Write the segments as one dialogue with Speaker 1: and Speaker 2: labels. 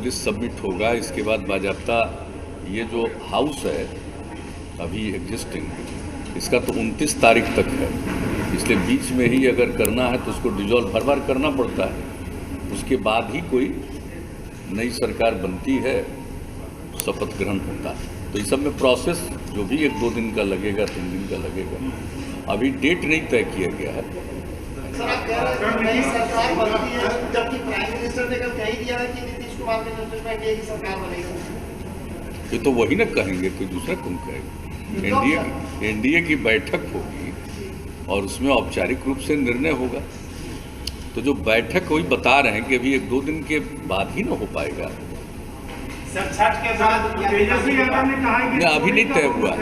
Speaker 1: List submit होगा, इसके बाद बाजाप्ता ये जो हाउस है अभी एग्जिस्टिंग, इसका तो 29 तारीख तक है, इसलिए बीच में ही अगर करना है तो उसको डिजॉल्व हर बार करना पड़ता है। उसके बाद ही कोई नई सरकार बनती है, शपथ ग्रहण होता है। तो इस सब में प्रोसेस जो भी 1-2 दिन का लगेगा, 3 दिन का लगेगा, अभी डेट नहीं तय किया गया है।
Speaker 2: सर, आप कह रहे हैं नई सरकार बनती है, जबकि प्राइम मिनिस्टर ने कल कह ही दिया है कि नीतीश कुमार के नेतृत्व में एनडीए की सरकार बनेगी।
Speaker 1: ये तो वही ना कहेंगे, कोई दूसरा कौन कहेगा। एनडीए की बैठक होगी और उसमें औपचारिक रूप से निर्णय होगा। तो जो बैठक वही बता रहे हैं कि अभी 1-2 दिन के बाद ही ना हो पाएगा।
Speaker 3: छठ के बाद तेजस्वी यादव ने कहा कि
Speaker 1: अभी नहीं तय हुआ,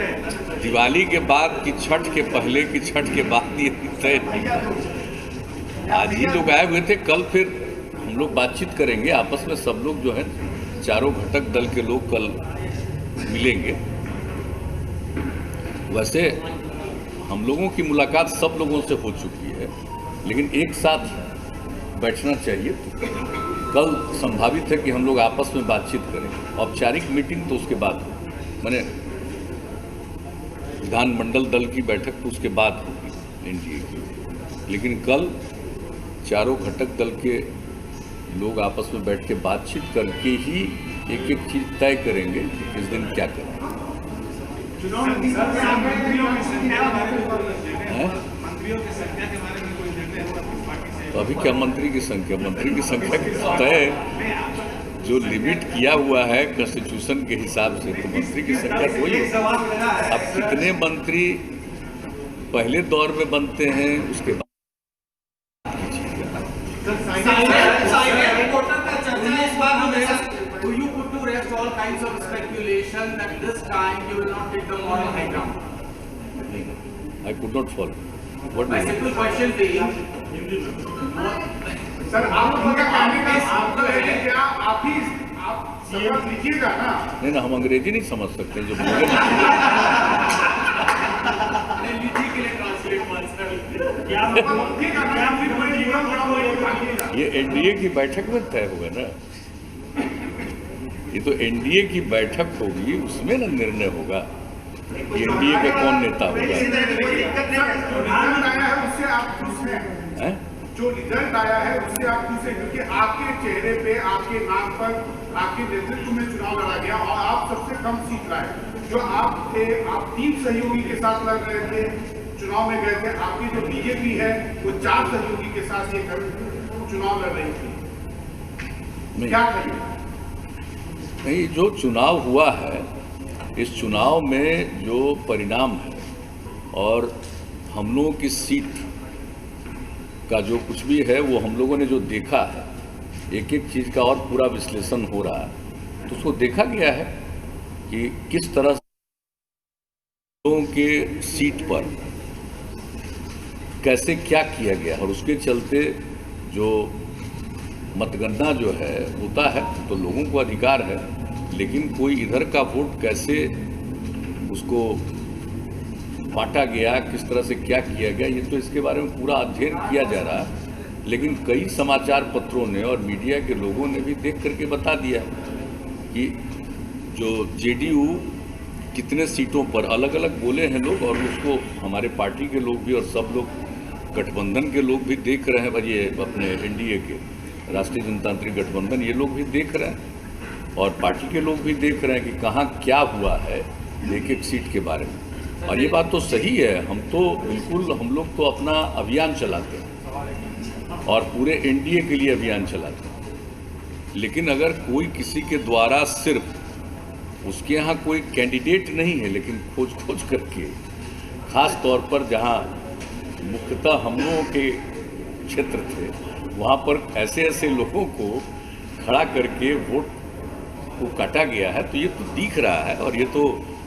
Speaker 1: दिवाली के बाद कि छठ के पहले कि छठ के बाद ये तय नहीं। आज ही लोग आए हुए थे, कल फिर हम लोग बातचीत करेंगे आपस में, सब लोग जो है चारों घटक दल के लोग कल मिलेंगे। वैसे हम लोगों की मुलाकात सब लोगों से हो चुकी है, लेकिन एक साथ बैठना चाहिए। कल संभावित है कि हम लोग आपस में बातचीत करें। औपचारिक मीटिंग तो उसके बाद हो, माने विधानमंडल दल की बैठक तो उसके बाद होगी एनडीए की, लेकिन कल चारों घटक दल के लोग आपस में बैठ के बातचीत करके ही एक चीज तय करेंगे कि किस दिन क्या करें। तो अभी क्या मंत्री की संख्या तय जो लिमिट किया हुआ है कॉन्स्टिट्यूशन के हिसाब से, तो मंत्री की संख्या वही है। अब कितने मंत्री पहले दौर में बनते हैं उसके बाद I could not follow. What
Speaker 3: my simple question being,
Speaker 4: sir आप क्या आप ही आप शपथ लिखिएगा ना?
Speaker 1: नहीं ना, हम अंग्रेजी नहीं समझ सकते जो बोले। ये एनडीए की बैठक में तय होगा ना, ये तो एनडीए की बैठक होगी, उसमें ना निर्णय होगा एनडीए का कौन नेता होगा।
Speaker 4: जो रिजल्ट आया है उससे आप खुश हैं, क्योंकि आपके चेहरे पे, आपके नाम पर, आपके नेतृत्व में चुनाव लड़ा गया और आप सबसे कम सीट लाए। जो आप थे, आप 3 सहयोगी के साथ लड़ रहे थे, चुनाव में गए थे। आपकी जो बीजेपी है वो 4 सहयोगी के साथ ये चुनाव लड़ रही थी, क्या कहिए?
Speaker 1: नहीं, जो चुनाव हुआ है, इस चुनाव में जो परिणाम है और हम लोगों की सीट का जो कुछ भी है वो हम लोगों ने जो देखा है, एक चीज़ का और पूरा विश्लेषण हो रहा है, तो उसको देखा गया है कि किस तरह से लोगों के सीट पर कैसे क्या किया गया, और उसके चलते जो मतगणना जो है होता है तो लोगों को अधिकार है, लेकिन कोई इधर का वोट कैसे उसको बांटा गया, किस तरह से क्या किया गया, ये तो इसके बारे में पूरा अध्ययन किया जा रहा है। लेकिन कई समाचार पत्रों ने और मीडिया के लोगों ने भी देख करके बता दिया कि जो जेडीयू कितने सीटों पर अलग अलग बोले हैं लोग, और उसको हमारे पार्टी के लोग भी और सब लोग गठबंधन के लोग भी देख रहे हैं, ये अपने एनडीए के राष्ट्रीय जनतांत्रिक गठबंधन ये लोग भी देख रहे हैं और पार्टी के लोग भी देख रहे हैं कि कहाँ क्या हुआ है एक सीट के बारे में। और ये बात तो सही है, हम तो बिल्कुल, हम लोग तो अपना अभियान चलाते हैं और पूरे एनडीए के लिए अभियान चलाते हैं, लेकिन अगर कोई किसी के द्वारा सिर्फ उसके यहाँ कोई कैंडिडेट नहीं है, लेकिन खोज करके खास तौर पर जहाँ मुख्यतः हम लोगों के क्षेत्र थे वहाँ पर ऐसे लोगों को खड़ा करके वोट को काटा गया है, तो ये तो दिख रहा है। और ये तो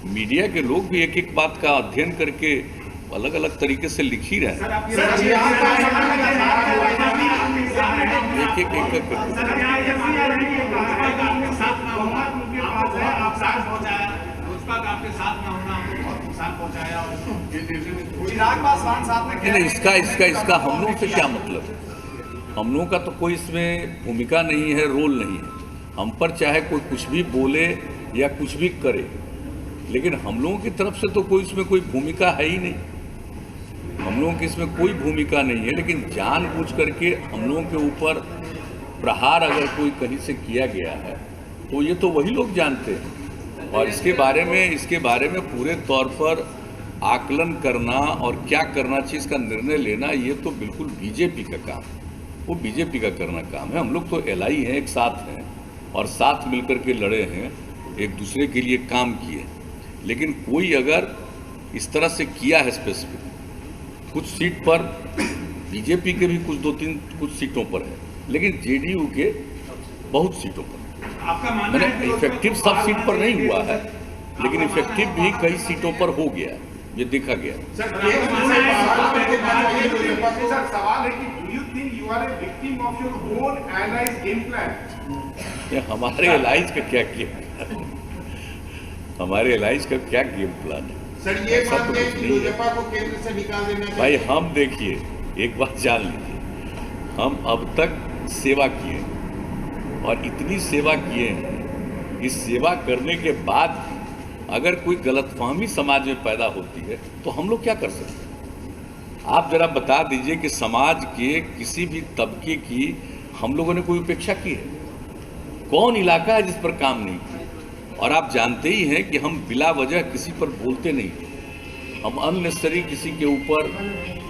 Speaker 1: मीडिया के लोग भी एक बात का अध्ययन करके अलग अलग तरीके से लिख ही रहे हैं। इसका हम लोगों से क्या मतलब है? हम लोगों का तो कोई इसमें भूमिका नहीं है, रोल नहीं है। हम पर चाहे कोई कुछ भी बोले या कुछ भी करे, लेकिन हम लोगों की तरफ से तो कोई इसमें कोई भूमिका है ही नहीं। हम लोगों की इसमें कोई भूमिका नहीं है, लेकिन जानबूझ करके हम लोगों के ऊपर प्रहार अगर कोई कहीं से किया गया है तो ये तो वही लोग जानते हैं। और इसके बारे में पूरे तौर पर आकलन करना और क्या करना चाहिए इसका निर्णय लेना, ये तो बिल्कुल बीजेपी का काम है, वो बीजेपी का करना काम है। हम लोग तो एलआई हैं, एक साथ हैं और साथ मिलकर के लड़े हैं, एक दूसरे के लिए काम किए। लेकिन कोई अगर इस तरह से किया है स्पेसिफिक, कुछ सीट पर बीजेपी के भी कुछ सीटों पर है, लेकिन जेडीयू के बहुत सीटों पर।
Speaker 3: आपका मानना है कि
Speaker 1: इफेक्टिव सब सीट पर नहीं हुआ है, लेकिन इफेक्टिव भी कई सीटों पर हो गया, ये देखा गया।
Speaker 4: सर सवाल है कि do you think you are a victim of your own allies game plan?
Speaker 1: हमारे एलाइज का क्या गेम, हमारे एलाइज का क्या गेम प्लान है?
Speaker 5: सर ये मानते हैं कि लोजपा को केंद्र से निकाल देना चाहिए?
Speaker 1: भाई हम देखिए, एक बात जान लीजिए, हम अब तक सेवा किए और इतनी सेवा किए हैं, इस सेवा करने के बाद अगर कोई गलतफहमी समाज में पैदा होती है तो हम लोग क्या कर सकते हैं? आप जरा बता दीजिए कि समाज के किसी भी तबके की हम लोगों ने कोई उपेक्षा की है? कौन इलाका है जिस पर काम नहीं किया? और आप जानते ही हैं कि हम बिला वजह किसी पर बोलते नहीं, हम अननेसेसरी किसी के ऊपर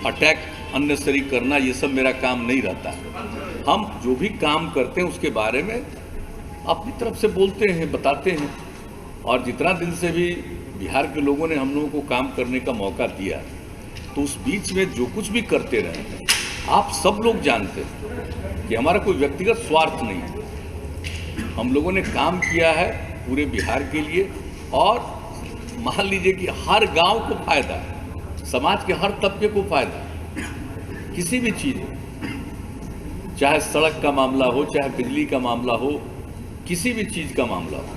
Speaker 1: अटैक अननेसेसरी करना, ये सब मेरा काम नहीं रहता। हम जो भी काम करते हैं उसके बारे में अपनी तरफ से बोलते हैं, बताते हैं। और जितना दिन से भी बिहार के लोगों ने हम लोगों को काम करने का मौका दिया, तो उस बीच में जो कुछ भी करते रहे, आप सब लोग जानते हैं कि हमारा कोई व्यक्तिगत स्वार्थ नहीं है। हम लोगों ने काम किया है पूरे बिहार के लिए, और मान लीजिए कि हर गांव को फायदा है, समाज के हर तबके को फायदा है। किसी भी चीज़, चाहे सड़क का मामला हो, चाहे बिजली का मामला हो, किसी भी चीज़ का मामला हो,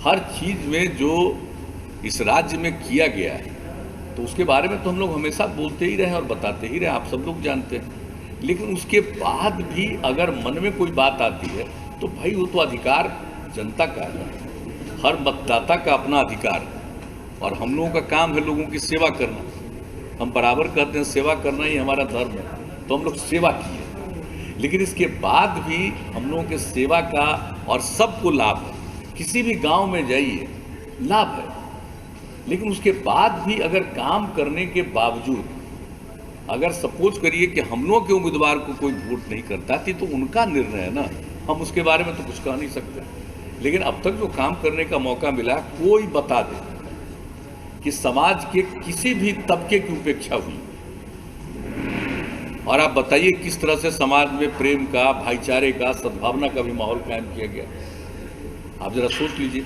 Speaker 1: हर चीज़ में जो इस राज्य में किया गया है, तो उसके बारे में तो हम लोग हमेशा बोलते ही रहे और बताते ही रहे, आप सब लोग जानते हैं। लेकिन उसके बाद भी अगर मन में कोई बात आती है तो भाई वो तो अधिकार जनता का है, हर मतदाता का अपना अधिकार है, और हम लोगों का काम है लोगों की सेवा करना। हम बराबर कहते हैं सेवा करना ही हमारा धर्म है, तो हम लोग सेवा किए। लेकिन इसके बाद भी हम लोगों के सेवा का और सबको लाभ है, किसी भी गांव में जाइए लाभ है। लेकिन उसके बाद भी अगर काम करने के बावजूद अगर सपोज करिए कि हम लोगों के उम्मीदवार को कोई वोट नहीं करता थी, तो उनका निर्णय है ना, हम उसके बारे में तो कुछ कह नहीं सकते। लेकिन अब तक जो काम करने का मौका मिला, कोई बता दे कि समाज के किसी भी तबके की उपेक्षा हुई, और आप बताइए किस तरह से समाज में प्रेम का, भाईचारे का, सद्भावना का भी माहौल कायम किया गया। आप जरा सोच लीजिए,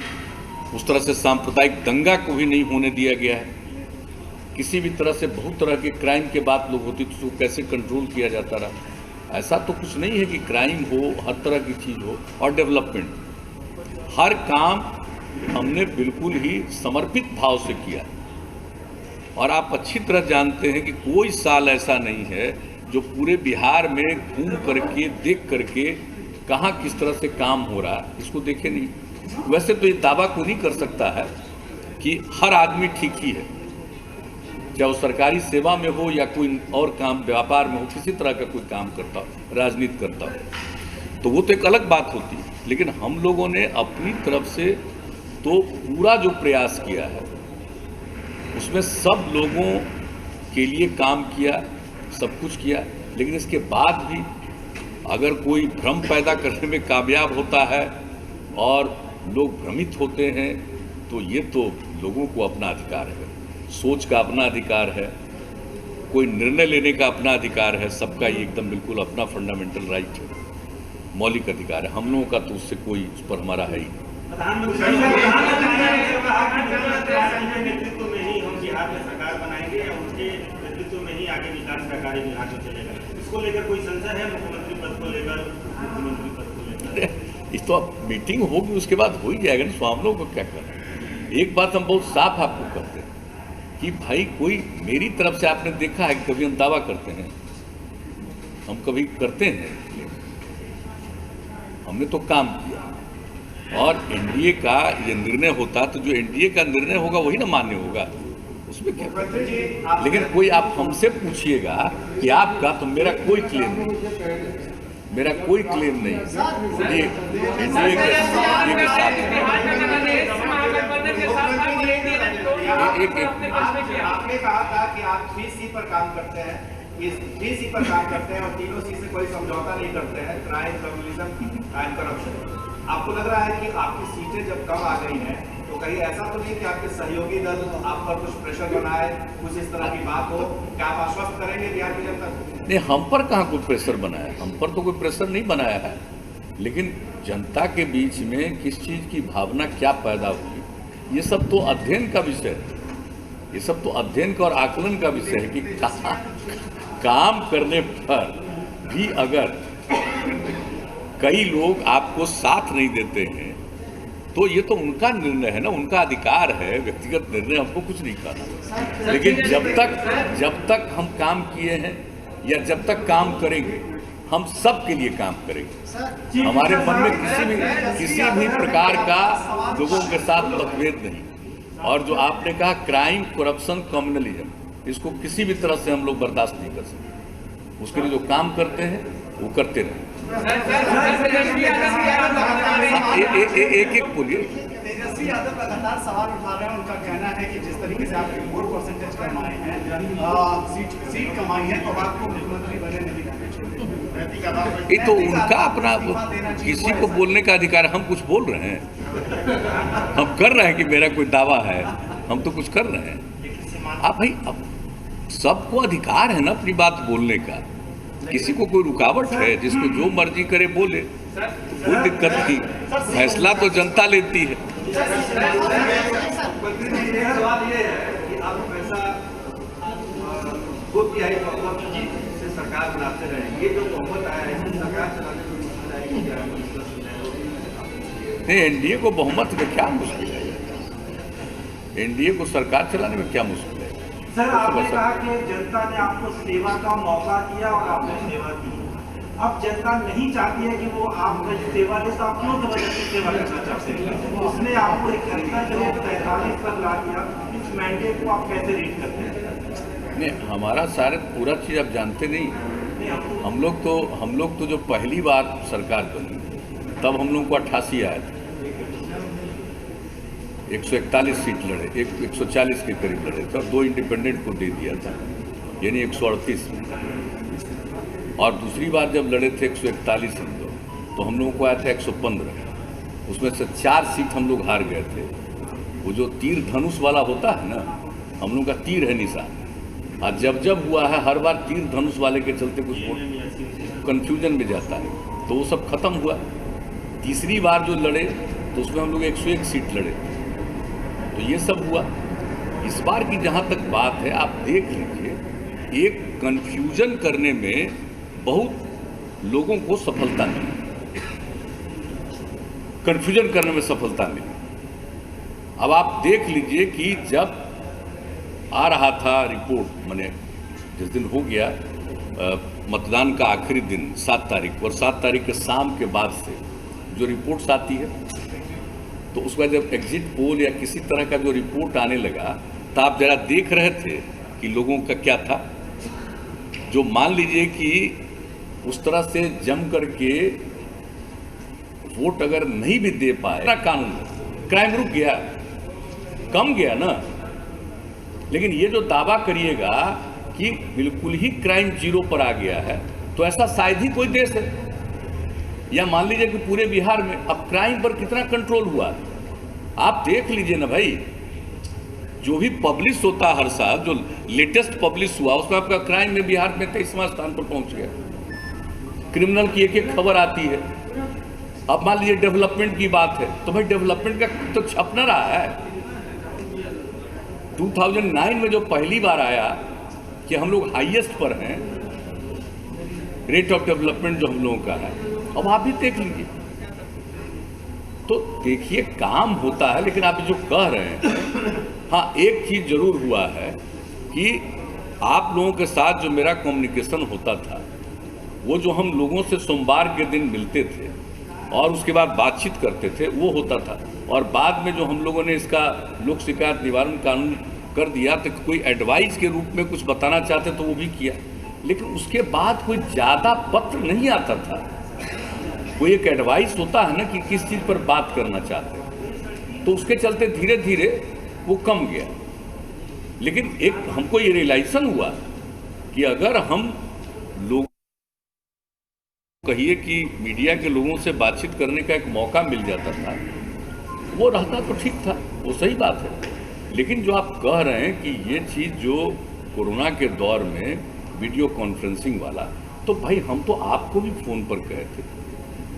Speaker 1: उस तरह से सांप्रदायिक दंगा को भी नहीं होने दिया गया है। किसी भी तरह से बहुत तरह के क्राइम के बात लोग होती तो उसको कैसे कंट्रोल किया जाता रहा। ऐसा तो कुछ नहीं है कि क्राइम हो, हर तरह की चीज़ हो, और डेवलपमेंट, हर काम हमने बिल्कुल ही समर्पित भाव से किया। और आप अच्छी तरह जानते हैं कि कोई साल ऐसा नहीं है जो पूरे बिहार में घूम करके देख करके कहाँ किस तरह से काम हो रहा है इसको देखे नहीं। वैसे तो ये दावा को नहीं कर सकता है कि हर आदमी ठीक ही है, चाहे वो सरकारी सेवा में हो या कोई और काम, व्यापार में हो, किसी तरह का कोई काम करता हो, राजनीति करता हो, तो वो तो एक अलग बात होती है। लेकिन हम लोगों ने अपनी तरफ से तो पूरा जो प्रयास किया है उसमें सब लोगों के लिए काम किया, सब कुछ किया। लेकिन इसके बाद भी अगर कोई भ्रम पैदा करने में कामयाब होता है और लोग भ्रमित होते हैं, तो ये तो लोगों को अपना अधिकार है, सोच का अपना अधिकार है, कोई निर्णय लेने का अपना अधिकार है, सबका ये एकदम बिल्कुल अपना फंडामेंटल राइट है, मौलिक अधिकार है। हम लोगों का तो उससे कोई उस पर हमारा है ही नहीं।
Speaker 3: नेतृत्व में ही हम बिहार में सरकार बनाएंगे या उनके नेतृत्व में ही आगे विकास का कार्य बिहार में चलेगा, इसको लेकर कोई संशय है? मुख्यमंत्री पद को लेकर, मुख्यमंत्री पद को लेकर
Speaker 1: इस तो अब मीटिंग होगी, उसके बाद हो ही जाएगा ना। तो हम लोग को क्या करना। एक बात हम बहुत साफ आपको करते हैं कि भाई कोई मेरी तरफ से आपने देखा है कि कभी हम दावा करते हैं, हम कभी करते हैं, हमने तो काम किया। और एनडीए का ये निर्णय होता तो जो एनडीए का निर्णय होगा वही ना मान्य होगा, उसमें क्या। लेकिन कोई आप हमसे पूछिएगा कि आपका, तो मेरा कोई क्लेम नहीं, मेरा कोई क्लेम नहीं। ये एनडीए के साथ
Speaker 2: आपने कहा था कि आप 3C पर काम करते हैं, इस 3C पर काम करते हैं और तीनों C से कोई समझौता नहीं करते हैं, क्राइम, कम्युनिज्म एंड करप्शन। आपको लग रहा है कि आपकी सीटें जब कम आ गई हैं तो कहीं ऐसा तो नहीं कि आपके सहयोगी दल आप पर कुछ प्रेशर बनाए, कुछ इस तरह की बात हो, क्या आप आश्वस्त करेंगे बिहार की जनता को?
Speaker 1: नहीं, हम पर कहाँ कोई प्रेशर बनाया, हम पर तो कोई प्रेशर नहीं बनाया है, लेकिन जनता के बीच में किस चीज़ की भावना क्या पैदा हुई, ये सब तो अध्ययन का विषय है, ये सब तो अध्ययन का और आकलन का विषय है कि काम करने पर भी अगर कई लोग आपको साथ नहीं देते हैं तो ये तो उनका निर्णय है ना, उनका अधिकार है, व्यक्तिगत निर्णय, हमको कुछ नहीं करना। लेकिन जब तक हम काम किए हैं या जब तक काम करेंगे, हम सब के लिए काम करेंगे। हमारे मन में किसी भी प्रकार का लोगों के साथ मतभेद नहीं। और जो आपने कहा क्राइम, करप्शन, कम्युनलिज्म, इसको किसी भी तरह से हम लोग बर्दाश्त नहीं कर सकते। उसके लिए जो काम करते हैं वो करते रहें। एक बोलिए।
Speaker 2: तेजस्वी यादव लगातार सवाल उठा रहे हैं, उनका कहना है कि जिस तरीके से आपने वोट परसेंटेज कमाए हैं, सीट कमाई है, तो आपको मुख्यमंत्री बने नहीं करना।
Speaker 1: ये तो उनका अपना, किसी को बोलने का अधिकार, हम कुछ बोल रहे हैं, हम कर रहे हैं कि मेरा कोई दावा है, हम तो कुछ कर रहे हैं। आप भाई, अब सबको अधिकार है ना अपनी बात बोलने का, किसी को कोई रुकावट है, जिसको जो मर्जी करे बोले, कोई दिक्कत नहीं, फैसला तो जनता लेती है।
Speaker 2: सवाल ये है कि आप पैसा से सरकार बनाते रहे, ये जो बहुमत आया है सरकार चलाने में
Speaker 1: नहीं, एनडीए को बहुमत में क्या मुश्किल है, एनडीए को सरकार चलाने में क्या मुश्किल है।
Speaker 3: सर, आपने कहा कि जनता ने आपको सेवा का मौका दिया और आपने सेवा की। अब जनता नहीं चाहती है कि वो आपका सेवा दे, तो आप क्यों जबरदस्ती सेवा करना चाहते हैं? उसने आपको 71 से 43 पर ला दिया, इस मैंडेट को आप कैसे रीड करते हैं?
Speaker 1: नहीं, हमारा सारे पूरा चीज़ आप जानते नहीं। हम लोग तो जो पहली बार सरकार बनी तब हम लोग को 88 आया था, 141 सीट लड़े, 140 के करीब लड़े थे और 2 इंडिपेंडेंट को दे दिया था, यानी 138 में। और दूसरी बार जब लड़े थे 141 हम लोग, तो हम लोगों को आया था 115, उसमें से 4 सीट हम लोग हार गए थे। वो जो तीर धनुष वाला होता है ना, हम लोग का तीर है निशान, और जब हुआ है हर बार तीर धनुष वाले के चलते कुछ कन्फ्यूजन में जाता है, तो वो सब खत्म हुआ। तीसरी बार जो लड़े तो उसमें हम लोग 101 सीट लड़े, तो ये सब हुआ। इस बार की जहाँ तक बात है, आप देख लीजिए, एक कन्फ्यूजन करने में बहुत लोगों को सफलता मिली, कन्फ्यूजन करने में सफलता मिली। अब आप देख लीजिए कि जब आ रहा था रिपोर्ट, मैंने जिस दिन हो गया मतदान का आखिरी दिन 7 तारीख, और 7 तारीख के शाम के बाद से जो रिपोर्ट्स आती है, तो उसका जब एग्जिट पोल या किसी तरह का जो रिपोर्ट आने लगा, तो आप जरा देख रहे थे कि लोगों का क्या था। जो मान लीजिए कि उस तरह से जम करके वोट अगर नहीं भी दे पाए, कानून क्राइम रुक गया, कम गया ना। लेकिन ये जो दावा करिएगा कि बिल्कुल ही क्राइम 0 पर आ गया है, तो ऐसा शायद ही कोई देश है। या मान लीजिए कि पूरे बिहार में अब क्राइम पर कितना कंट्रोल हुआ, आप देख लीजिए ना भाई। जो भी पब्लिश होता है हर साल, जो लेटेस्ट पब्लिश हुआ, उसमें आपका क्राइम में बिहार में 23वां स्थान पर पहुंच गया। क्रिमिनल की एक खबर आती है। अब मान लीजिए डेवलपमेंट की बात है, तो भाई डेवलपमेंट का तो छप न रहा है। 2009 में जो पहली बार आया कि हम लोग हाईएस्ट पर हैं, रेट ऑफ डेवलपमेंट जो हम लोगों का है, अब आप भी देख लीजिए। तो देखिए, काम होता है, लेकिन आप जो कह रहे हैं, हाँ एक चीज़ जरूर हुआ है कि आप लोगों के साथ जो मेरा कम्युनिकेशन होता था, वो जो हम लोगों से सोमवार के दिन मिलते थे, और उसके बाद बातचीत करते थे, वो होता था। और बाद में जो हम लोगों ने इसका लोक शिकायत निवारण कानून कर दिया, तो कोई एडवाइस के रूप में कुछ बताना चाहते तो वो भी किया, लेकिन उसके बाद कोई ज़्यादा पत्र नहीं आता था। कोई एक एडवाइस होता है ना कि किस चीज़ पर बात करना चाहते हैं, तो उसके चलते धीरे धीरे वो कम गया। लेकिन एक हमको ये रियलाइजेशन हुआ कि अगर हम लोग कहिए कि मीडिया के लोगों से बातचीत करने का एक मौका मिल जाता था, वो रहता तो ठीक था, वो सही बात है। लेकिन जो आप कह रहे हैं कि ये चीज़ जो कोरोना के दौर में वीडियो कॉन्फ्रेंसिंग वाला, तो भाई हम तो आपको भी फ़ोन पर कहे थे,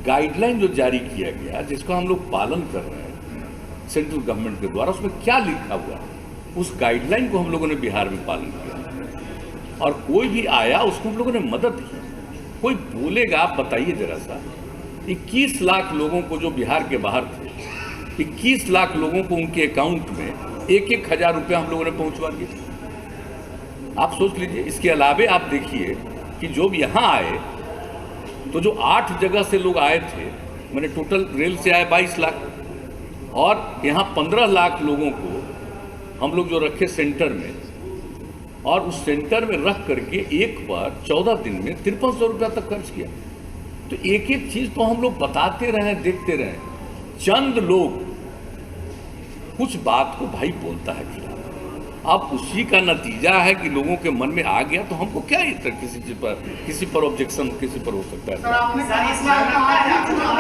Speaker 1: गाइडलाइन जो जारी किया गया जिसका हम लोग पालन कर रहे हैं सेंट्रल गवर्नमेंट के द्वारा, उसमें क्या लिखा हुआ है, उस गाइडलाइन को हम लोगों ने बिहार में पालन किया। और कोई भी आया उसको हम लोगों ने मदद की। कोई बोलेगा, आप बताइए जरा सा, 21 लाख लोगों को जो बिहार के बाहर थे, 21 लाख लोगों को उनके अकाउंट में 1-1 हज़ार रुपया हम लोगों ने पहुंचवा दिया। आप सोच लीजिए। इसके अलावे आप देखिए कि जो भी यहाँ आए, तो जो 8 जगह से लोग आए थे, मैंने टोटल रेल से आए 22 लाख, और यहाँ 15 लाख लोगों को हम लोग जो रखे सेंटर में, और उस सेंटर में रख करके एक बार 14 दिन में 5300 रुपया तक खर्च किया। तो एक एक चीज़ तो हम लोग बताते रहे, देखते रहे। चंद लोग कुछ बात को भाई बोलता है खिलाफ, अब उसी का नतीजा है कि लोगों के मन में आ गया, तो हमको क्या इतना किसी पर ऑब्जेक्शन किसी पर हो सकता है।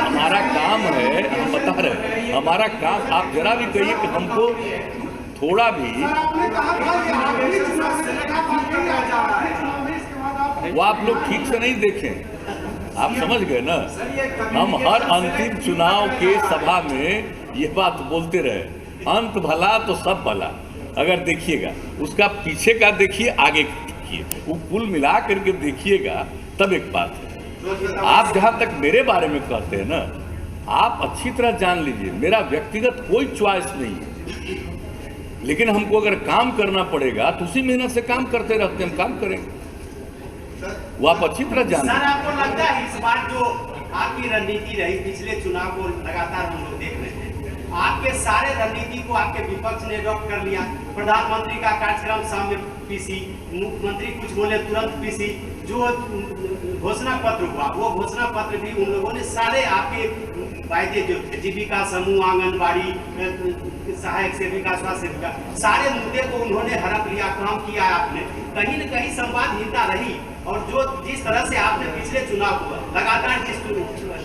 Speaker 1: हमारा काम है, हम बता रहे हैं, हमारा काम, आप जरा भी कहिए कि हमको थोड़ा भी, वो आप लोग ठीक से नहीं देखें, आप समझ गए ना। हम हर अंतिम चुनाव के सभा में ये बात बोलते रहे, अंत भला तो सब भला। अगर देखिएगा, उसका पीछे का देखिए, आगे का देखिए, वो कुल मिला करके देखिएगा, तब एक बात है। आप जहाँ तक मेरे बारे में कहते हैं ना, आप अच्छी तरह जान लीजिए, मेरा व्यक्तिगत कोई चॉइस नहीं है, लेकिन हमको अगर काम करना पड़ेगा तो उसी मेहनत से काम करते रहते हैं, हम काम करेंगे, वो आप अच्छी तरह जान लीजिए।
Speaker 2: सर, आपको लगता है इस बार जो आपकी रणनीति रही, पिछले चुनाव को लगातार हम लोग देख रहे हैं, आपके सारे रणनीति को आपके विपक्ष ने अडॉप्ट कर लिया। प्रधानमंत्री का कार्यक्रम सामने पीसी, मुख्यमंत्री कुछ बोले तुरंत पीसी, जो घोषणा पत्र हुआ वो घोषणा पत्र भी उन लोगों ने सारे आपके वायदे, जो जीविका समूह, आंगनबाड़ी, सहायक सेविका, स्वास्थ्य सेविका, सारे मुद्दे को उन्होंने हड़प लिया, काम किया आपने। कहीं न कहीं संवादहीनता रही, और जो जिस तरह से आपने पिछले चुनाव को लगातार, जिस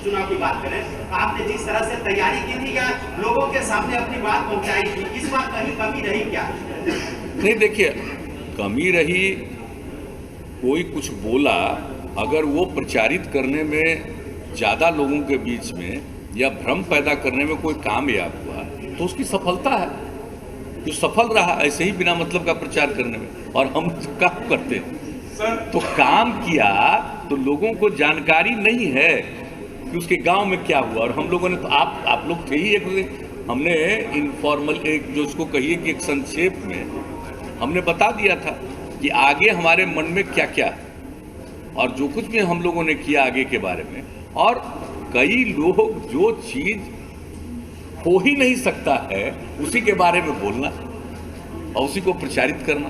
Speaker 2: चुनाव की बात करें, आपने जिस तरह से तैयारी की थी या लोगों के सामने अपनी बात पहुंचाई थी, इस बार कहीं कमी रही क्या?
Speaker 1: नहीं, देखिए, कमी रही, कोई कुछ बोला, अगर वो प्रचारित करने में ज़्यादा लोगों के बीच में या भ्रम पैदा करने में कोई कामयाब हुआ, तो उसकी सफलता है। जो सफल रहा ऐसे ही बिना मतलब का प्रचार करने में, और हम तो काम करते हैं, तो काम किया तो लोगों को जानकारी नहीं है कि उसके गांव में क्या हुआ। और हम लोगों ने तो, आप लोग थे ही, एक हमने इनफॉर्मल, एक जो उसको कहिए कि एक संक्षेप में हमने बता दिया था कि आगे हमारे मन में क्या क्या है, और जो कुछ भी हम लोगों ने किया आगे के बारे में। और कई लोग जो चीज़ हो ही नहीं सकता है उसी के बारे में बोलना और उसी को प्रचारित करना।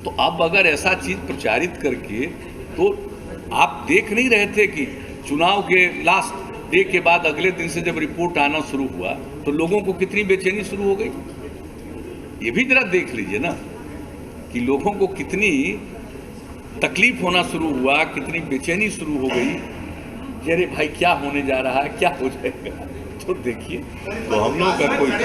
Speaker 1: तो अब अगर ऐसा चीज़ प्रचारित करके, तो आप देख नहीं रहे थे कि चुनाव के लास्ट डे के बाद अगले दिन से जब रिपोर्ट आना शुरू हुआ, तो लोगों को कितनी बेचैनी शुरू हो गई। ये भी जरा देख लीजिए ना कि लोगों को कितनी तकलीफ होना शुरू हुआ, कितनी बेचैनी शुरू हो गई कि अरे भाई क्या होने जा रहा है, क्या हो जाएगा। तो देखिए, तो हम लोग का कोई
Speaker 4: सर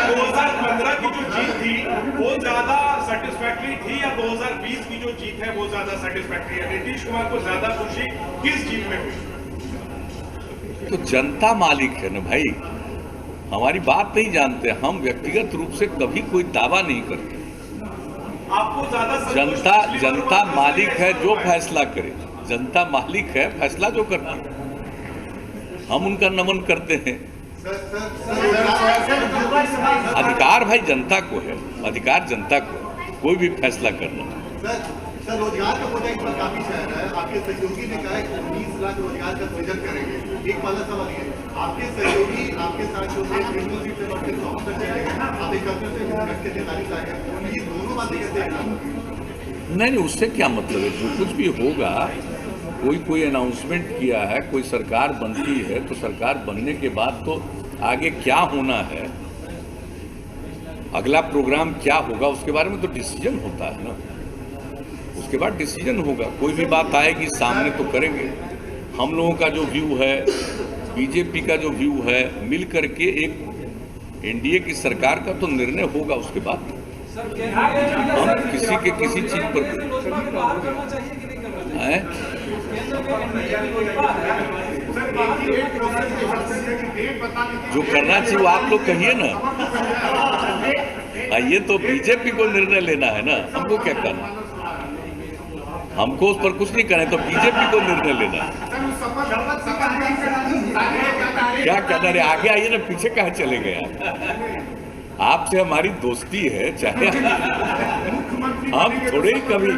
Speaker 4: 2015 की जो जीत थी वो ज्यादा सेटिस्फैक्टरी थी, या 2020 की जो जीत है वो ज्यादा सेटिस्फैक्टरी है? नीतीश कुमार को ज्यादा खुशी किस जीत में हुई?
Speaker 1: तो जनता मालिक है ना भाई, हमारी बात नहीं जानते हम, व्यक्तिगत रूप से कभी कोई दावा नहीं करते।
Speaker 4: आपको ज्यादा
Speaker 1: जनता मालिक है, जो फैसला करे, जनता मालिक है, फैसला जो करती है, हम उनका नमन करते हैं। अधिकार भाई जनता को है, अधिकार जनता को, कोई भी फैसला करना।
Speaker 6: सर, रोजगार का मुद्दा इस पर काफी शहर है। आपके सहयोगी ने कहा है कि 20 लाख रोजगार का सृजन करेंगे। एक वाला सवाल है, आपके सहयोगी आपके साथ जो है ट्रिब्यूनल सीट से बढ़कर 100 पर चले गए, आप एक करते थे घट के 43 आ गए, ये दोनों बातें कैसे
Speaker 1: नहीं, उससे क्या मतलब है? जो कुछ भी होगा, कोई अनाउंसमेंट किया है, कोई सरकार बनती है तो सरकार बनने के बाद तो आगे क्या होना है, अगला प्रोग्राम क्या होगा, उसके बारे में तो डिसीजन होता है ना। उसके बाद डिसीजन होगा, कोई भी बात आएगी सामने तो करेंगे। हम लोगों का जो व्यू है, बीजेपी का जो व्यू है, मिल करके एक एनडीए की सरकार का तो निर्णय होगा। उसके बाद हम किसी के किसी चीज पर हैं। जो करना चाहिए वो आप लोग कहिए ना। ये तो बीजेपी को निर्णय लेना है ना, हमको क्या करना? हमको उस पर कुछ नहीं करना है, तो बीजेपी को निर्णय लेना है। क्या करना है? आगे आइए ना, पीछे कहाँ चले गए? आपसे हमारी दोस्ती है, चाहे हम थोड़े ही कभी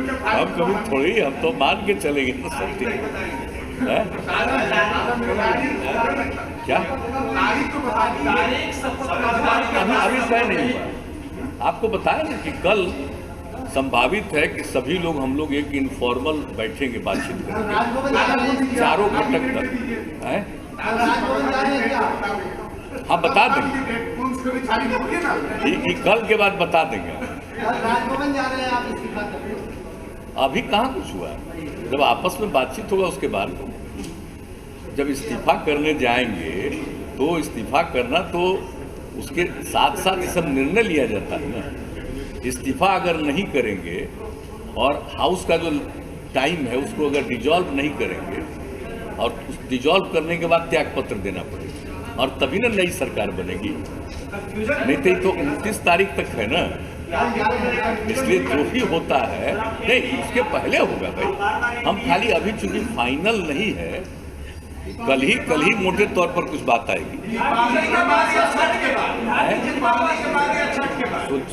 Speaker 1: थोड़े ही, हम तो मान के चलेंगे तो सब ठीक है। क्या अभी तय नहीं हुआ? आपको बताया ना कि कल संभावित है कि सभी लोग, हम लोग एक इनफॉर्मल बैठेंगे, बातचीत करेंगे 4 घटक तक है। हाँ, बता देंगे, कल के बाद बता देंगे।
Speaker 6: राजभवन जा रहे हैं आप इस्तीफा करने?
Speaker 1: अभी कहाँ कुछ हुआ? जब आपस में बातचीत होगा उसके बाद। जब इस्तीफा करने जाएंगे तो इस्तीफा करना, तो उसके साथ साथ ये सब निर्णय लिया जाता है ना। इस्तीफा अगर नहीं करेंगे और हाउस का जो टाइम है उसको अगर डिजॉल्व नहीं करेंगे, और उस डिजॉल्व करने के बाद त्याग पत्र देना पड़ेगा, और तभी ना नई सरकार बनेगी। नहीं तो 29 तारीख तक है ना, इसलिए जो भी होता है नहीं, उसके पहले होगा भाई। हम खाली अभी चूंकि फाइनल नहीं है, कल ही मोटे तौर पर कुछ बात आएगी।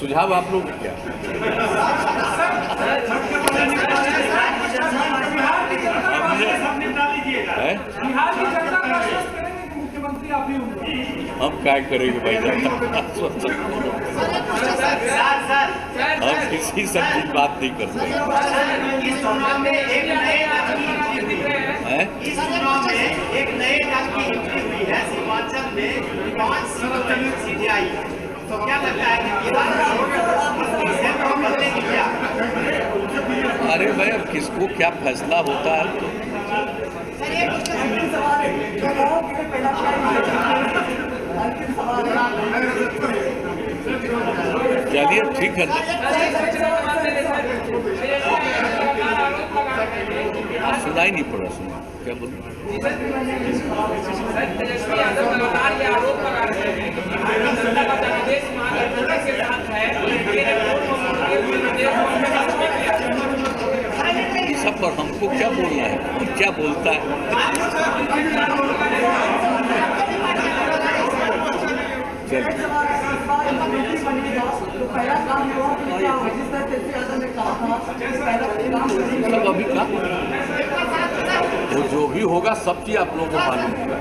Speaker 1: सुझाव आप लोग क्या है? हम क्या करेंगे भाई? हम किसी से भी बात नहीं कर सकते।
Speaker 2: इस चुनाव में एक नए दल की एंट्री हुई है। सीमांचल में 5 सीटें आई। तो क्या लगता है कि बदलेगी क्या?
Speaker 1: अरे भाई, अब किसको क्या फैसला होता है तो चलिए ठीक है। सुनाई नहीं पड़ा, सुना क्या बोल?
Speaker 7: तेजस्वी यादव लगातार ये आरोप लगा रहे हैं कि
Speaker 1: सब पर हमको क्या बोलना है, कौन क्या बोलता है? सब अभी का वो जो भी होगा सब चीज आप लोगों को मालूम होगा।